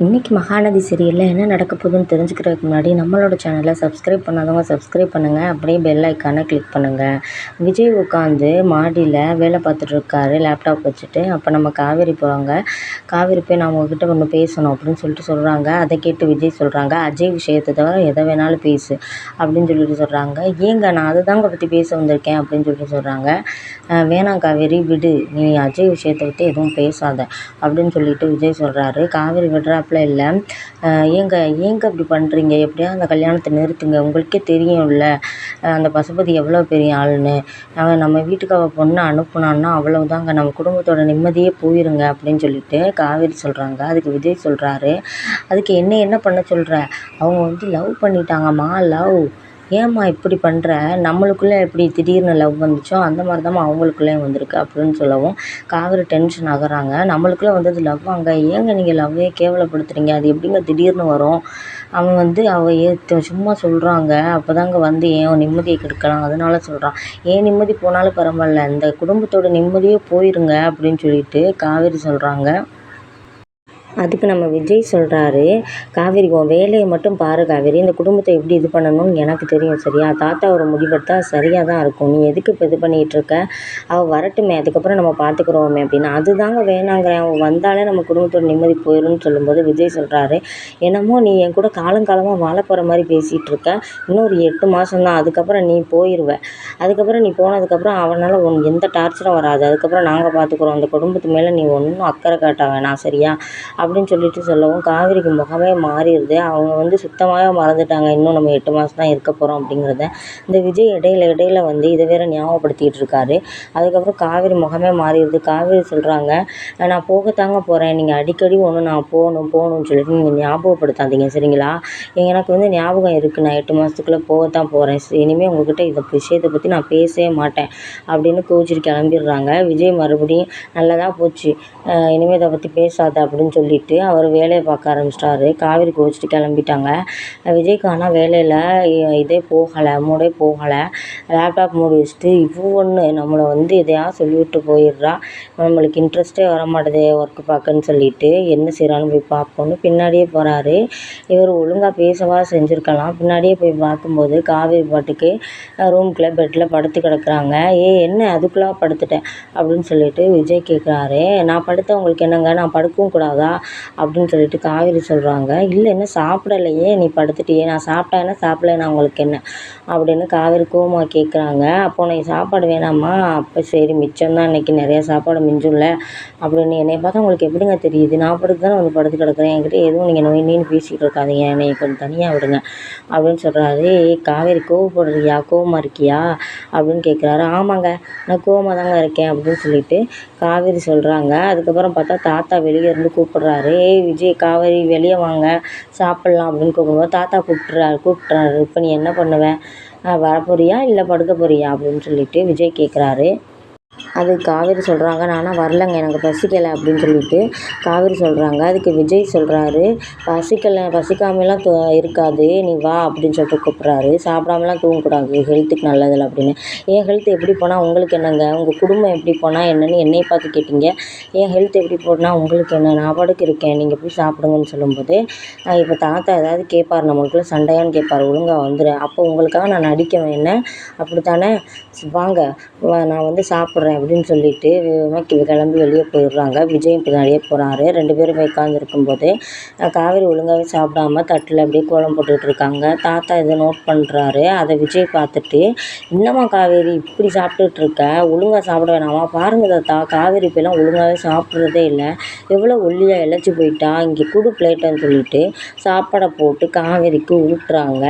இன்றைக்கி மகாநதி சீரியலில் என்ன நடக்க போகுதுன்னு தெரிஞ்சுக்கிறதுக்கு முன்னாடி நம்மளோட சேனலை சப்ஸ்கிரைப் பண்ணாதவங்க சப்ஸ்கிரைப் பண்ணுங்கள். அப்படியே பெல் ஐக்கானை கிளிக் பண்ணுங்கள். விஜய் உட்காந்து மாடியில் வேலை பார்த்துட்ருக்காரு லேப்டாப் வச்சுட்டு. அப்போ நம்ம காவேரி போகிறாங்க. காவேரி போய் நான் உங்ககிட்ட ஒன்று பேசணும் அப்படின்னு சொல்லிட்டு சொல்கிறாங்க. அதை கேட்டு விஜய் சொல்கிறாங்க, அஜய் விஷயத்தை தவிர எதை வேணாலும் பேசு அப்படின்னு சொல்லிட்டு சொல்கிறாங்க. ஏங்க நான் அதை தாங்க பற்றி பேச வந்திருக்கேன் அப்படின்னு சொல்லிட்டு சொல்கிறாங்க. வேணாம் காவேரி விடு, நீ அஜய் விஷயத்தை விட்டு எதுவும் பேசாத அப்படின்னு சொல்லிட்டு விஜய் சொல்கிறாரு. காவேரி விடுறாப்புல இல்லை. ஏங்க அப்படி பண்ணுறீங்க, எப்படியா அந்த கல்யாணத்தை நிறுத்துங்க, உங்களுக்கே தெரியும்ல அந்த பசுபதி எவ்வளோ பெரிய ஆளுன்னு. அவன் நம்ம வீட்டுக்கு அவள் பொண்ணை அனுப்புனான்னா அவ்வளவுதாங்க, நம்ம குடும்பத்தோட நிம்மதியே போயிருங்க அப்படின்னு சொல்லிட்டு காவேரி சொல்கிறாங்க. அதுக்கு விஜய் சொல்கிறாரு, அதுக்கு என்ன பண்ண சொல்கிற, அவங்க லவ் பண்ணிட்டாங்கம்மா, லவ். ஏம்மா இப்படி பண்ணுற, நம்மளுக்குள்ளே எப்படி திடீர்னு லவ் வந்துச்சோ அந்த மாதிரி தான் அவங்களுக்குள்ளேயும் வந்திருக்கு அப்படின்னு சொல்லவும் காவேரி டென்ஷன் ஆகுறாங்க. நம்மளுக்குள்ளே வந்தது லவ், அங்கே ஏங்க நீங்கள் லவ்வே கேவலப்படுத்துகிறீங்க, அது எப்படிங்க திடீர்னு வரும். அவன் சும்மா சொல்கிறாங்க, அப்போ தாங்க என் நிம்மதியை கெடுக்கலாம், அதனால சொல்கிறான். ஏன் நிம்மதி போனாலும் பரவாயில்ல, இந்த குடும்பத்தோட நிம்மதியே போயிருங்க அப்படின்னு சொல்லிட்டு காவேரி சொல்கிறாங்க. அதுக்கு நம்ம விஜய் சொல்கிறாரு, காவேரி உன் வேலையை மட்டும் பாரு காவேரி, இந்த குடும்பத்தை எப்படி இது பண்ணணும்னு எனக்கு தெரியும் சரியா, தாத்தா ஒரு முடிவெடுத்தால் சரியாக தான் இருக்கும், நீ எதுக்கு இப்போ இது பண்ணிகிட்டு இருக்க, அவள் வரட்டுமே அதுக்கப்புறம் நம்ம பார்த்துக்குறோமே அப்படின்னு. அதுதாங்க வேணாங்கிறேன், அவன் வந்தாலே நம்ம குடும்பத்தோட நிம்மதி போயிடும்னு சொல்லும்போது விஜய் சொல்கிறாரு, என்னமோ நீ என் கூட காலங்காலமாக வாழ போகிற மாதிரி பேசிகிட்டு இருக்க, இன்னும் ஒரு 8 மாதம் தான், அதுக்கப்புறம் நீ போயிடுவ, அதுக்கப்புறம் நீ போனதுக்கப்புறம் அவனால் எந்த டார்ச்சரும் வராது, அதுக்கப்புறம் நாங்கள் பார்த்துக்குறோம், அந்த குடும்பத்து மேலே நீ ஒன்றும் அக்கறை காட்ட வேணாம் சரியா அப்படின்னு சொல்லிட்டு சொல்லவும் காவேரிக்கு முகமே மாறிடுது. அவங்க சுத்தமாக மறந்துட்டாங்க, இன்னும் நம்ம 8 மாதம் தான் இருக்க போகிறோம் அப்படிங்கிறத. இந்த விஜய் இடையில இதை வேற ஞாபகப்படுத்திகிட்டு இருக்காரு. அதுக்கப்புறம் காவேரி முகமே மாறிடுது. காவேரி சொல்கிறாங்க, நான் போகத்தாங்க போகிறேன், நீங்கள் அடிக்கடி நான் போகணும்னு சொல்லிட்டு நீங்கள் ஞாபகப்படுத்தாதீங்க சரிங்களா, எனக்கு ஞாபகம் இருக்குது, நான் 8 மாதத்துக்குள்ளே போகத்தான் போகிறேன், இனிமேல் உங்ககிட்ட இந்த விஷயத்தை பற்றி நான் பேசவே மாட்டேன் அப்படின்னு கோச்சிட்டு கிளம்பிடுறாங்க. விஜய் மறுபடியும் நல்லதாக போச்சு, இனிமேல் இதை பற்றி பேசாத அப்படின்னு சொல்லிட்டு அவர் வேலையை பார்க்க ஆரம்பிச்சிட்டாரு. காவேரி கோச்சிட்டு கிளம்பிட்டாங்க. விஜய்க்கு ஆனால் வேலையில் மூடே போகலை. லேப்டாப் மூடி வச்சுட்டு ஒன்று நம்மளை எதையாவது சொல்லிவிட்டு போயிடுறா, நம்மளுக்கு இன்ட்ரெஸ்ட்டே வர மாட்டேதே ஒர்க்கு பார்க்கன்னு சொல்லிட்டு என்ன செய்கிறான்னு போய் பார்ப்போன்னு பின்னாடியே போகிறாரு. இவர் ஒழுங்காக பேசவா செஞ்சுருக்கலாம். பின்னாடியே போய் பார்க்கும்போது காவேரி பாட்டுக்கு ரூம்குள்ளே பெட்டில் படுத்து கிடக்குறாங்க. என்ன அதுக்குள்ளே படுத்துட்டேன் அப்படின்னு சொல்லிட்டு விஜய் கேட்குறாரு. நான் படுத்த உங்களுக்கு என்னங்க, நான் படுக்கவும் கூடாதா அப்படின்னு சொல்லிட்டு காவேரி சொல்கிறாங்க. இல்லை என்ன சாப்பிடலையே, நீ படுத்துட்டியே, நான் சாப்பிட்டா என்ன சாப்பிடலைன்னா உங்களுக்கு என்ன அப்படின்னு காவேரி கோவமாக கேட்குறாங்க. அப்போ நீ சாப்பாடு வேணாமா, அப்போ சரி மிச்சம்தான், இன்றைக்கி நிறையா சாப்பாடு மிஞ்சும்ல அப்படின்னு. என்னை பார்த்தா உங்களுக்கு எப்படிங்க தெரியுது, நான் படுத்து தானே படுத்து கிடக்குறேன், என்கிட்ட எதுவும் நீங்கள் நோயின்னு பேசிகிட்டு இருக்காதீங்க, என்னை கொஞ்சம் தனியாக விடுங்க அப்படின்னு சொல்கிறாரு. காவேரி கோவப்படுறியா, கோவமாக இருக்கியா அப்படின்னு கேட்குறாரு. ஆமாங்க நான் கோவமாக தாங்க இருக்கேன் அப்படின்னு சொல்லிட்டு காவேரி சொல்கிறாங்க. அதுக்கப்புறம் பார்த்தா தாத்தா வெளியே இருந்து கூப்பிட்றாரு. விஜய் காவேரி வெளியே வாங்க சாப்பிட்லாம் அப்படின்னு கூப்பிடும்போது தாத்தா கூப்பிட்றாரு. இப்போ நீ என்ன பண்ணுவேன், வரப்போறியா இல்லை படுக்க போறியா அப்படின்னு சொல்லிட்டு விஜய் கேட்குறாரு. அது காவேரி சொல்கிறாங்க, நானாக வரலைங்க, எனக்கு பசிக்கலை அப்படின்னு சொல்லிட்டு காவேரி சொல்கிறாங்க. அதுக்கு விஜய் சொல்கிறாரு, பசிக்காமலாம் இருக்காது, நீ வா அப்படின்னு சொல்லிட்டு கூப்பிட்றாரு. சாப்பிடாமலாம் தூங்கக்கூடாது, ஹெல்த்துக்கு நல்லதில்லை அப்படின்னு. என் ஹெல்த் எப்படி போனால் உங்களுக்கு என்னங்க, உங்கள் குடும்பம் எப்படி போனால் என்னன்னு என்னையை பார்த்து கேட்டீங்க, என் ஹெல்த் எப்படி போனால் உங்களுக்கு என்ன, நான் படுக்க இருக்கேன், நீங்கள் போய் சாப்பிடுங்கன்னு சொல்லும்போது இப்போ தாத்தா ஏதாவது கேட்பார், நம்மளுக்குள்ள சண்டையான்னு கேட்பார், ஒழுங்காக வந்துடு, அப்போ உங்களுக்காக நான் நடிக்க வேணேன் அப்படித்தானே, வாங்க நான் சாப்பிட்றேன் அப்படின்னு சொல்லிட்டு கிளம்பி வெளியே போயிடுறாங்க. விஜயும் பின்னாடியே போகிறாரு. 2 பேரும் போய் உட்காந்துருக்கும்போது காவேரி ஒழுங்காகவே சாப்பிடாம தட்டில் அப்படியே கோலம் போட்டுட்டு இருக்காங்க. தாத்தா இதை நோட் பண்ணுறாரு. அதை விஜய் பார்த்துட்டு, என்னம்மா காவேரி இப்படி சாப்பிட்டுட்டு இருக்க, ஒழுங்காக சாப்பிட வேணாமா, பாருங்க தாத்தா காவேரி இப்போலாம் ஒழுங்காகவே சாப்பிட்றதே இல்லை, எவ்வளோ ஒல்லியாக இழைச்சி போயிட்டா, இங்கே குடு பிளேட்டுன்னு சொல்லிட்டு சாப்பாடை போட்டு காவேரிக்கு ஊட்டுறாங்க.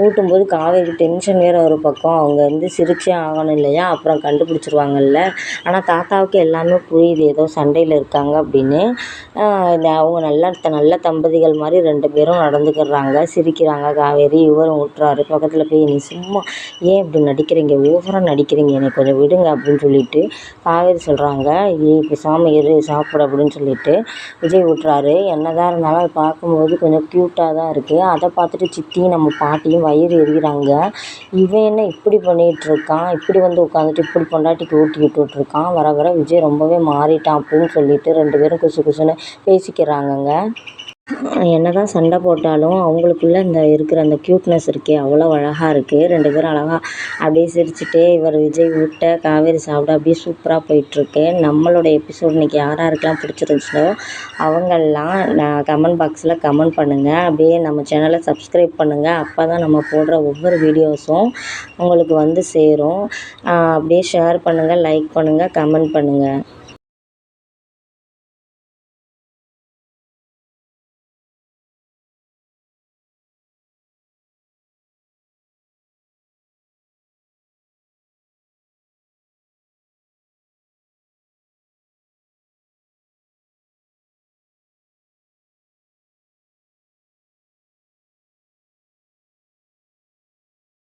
ஊட்டும்போது காவேரி டென்ஷன் வேறு ஒரு பக்கம், அவங்க சிரிச்சே ஆகணும் இல்லையா, அப்புறம் கண்டுபிடிச்சிருவாங்கல்ல. ஆனால் தாத்தாவுக்கு எல்லாமே புரியுது, ஏதோ சண்டையில் இருக்காங்க அப்படின்னு. அவங்க நல்ல தம்பதிகள் மாதிரி 2 பேரும் நடந்துக்கிறாங்க, சிரிக்கிறாங்க. காவேரி இவரும் ஊட்டுறாரு. பக்கத்தில் போய் நீ சும்மா ஏன் இப்படி நடிக்கிறீங்க, ஓவராக நடிக்கிறீங்க, என்னை கொஞ்சம் விடுங்க அப்படின்னு சொல்லிட்டு காவேரி சொல்கிறாங்க. பேசாமல் இரு சாப்பிடு அப்படின்னு சொல்லிட்டு விஜய் ஊட்டுறாரு. என்னதான் இருந்தாலும் அதை பார்க்கும்போது கொஞ்சம் க்யூட்டாக தான் இருக்குது. அதை பார்த்துட்டு சித்தியும் நம்ம பாட்டியும் வயிறு எறிகிறாங்க. இவன் என்ன இப்படி பண்ணிகிட்ருக்கான், இப்படி உட்காந்துட்டு இப்படி பொண்டாட்டிக்கு ஊட்டி விட்டுட்ருக்கான், வர வர விஜய் ரொம்பவே மாறிட்டான் அப்படின்னு சொல்லிட்டு 2 பேரும் குசு குசுன்னு பேசிக்கிறாங்கங்க. என்னதான் சண்டை போட்டாலும் அவங்களுக்குள்ள இந்த இருக்கிற அந்த க்யூட்னஸ் இருக்கே அவ்வளோ அழகாக இருக்குது. 2 பேரும் அழகாக அப்படியே சிரிச்சுட்டே இவர் விஜய் ஊட்ட, காவேரி சாப்பிட அப்படியே சூப்பராக போயிட்டுருக்கு. நம்மளோட எபிசோட் இன்றைக்கி யார் யாருக்கெல்லாம் பிடிச்சிருந்துச்சோ அவங்கெல்லாம் நான் கமெண்ட் பாக்ஸில் கமெண்ட் பண்ணுங்கள். அப்படியே நம்ம சேனலை சப்ஸ்கிரைப் பண்ணுங்கள். அப்போ தான் நம்ம போடுற ஒவ்வொரு வீடியோஸும் உங்களுக்கு வந்து சேரும். அப்படியே ஷேர் பண்ணுங்கள், லைக் பண்ணுங்கள், கமெண்ட் பண்ணுங்கள்.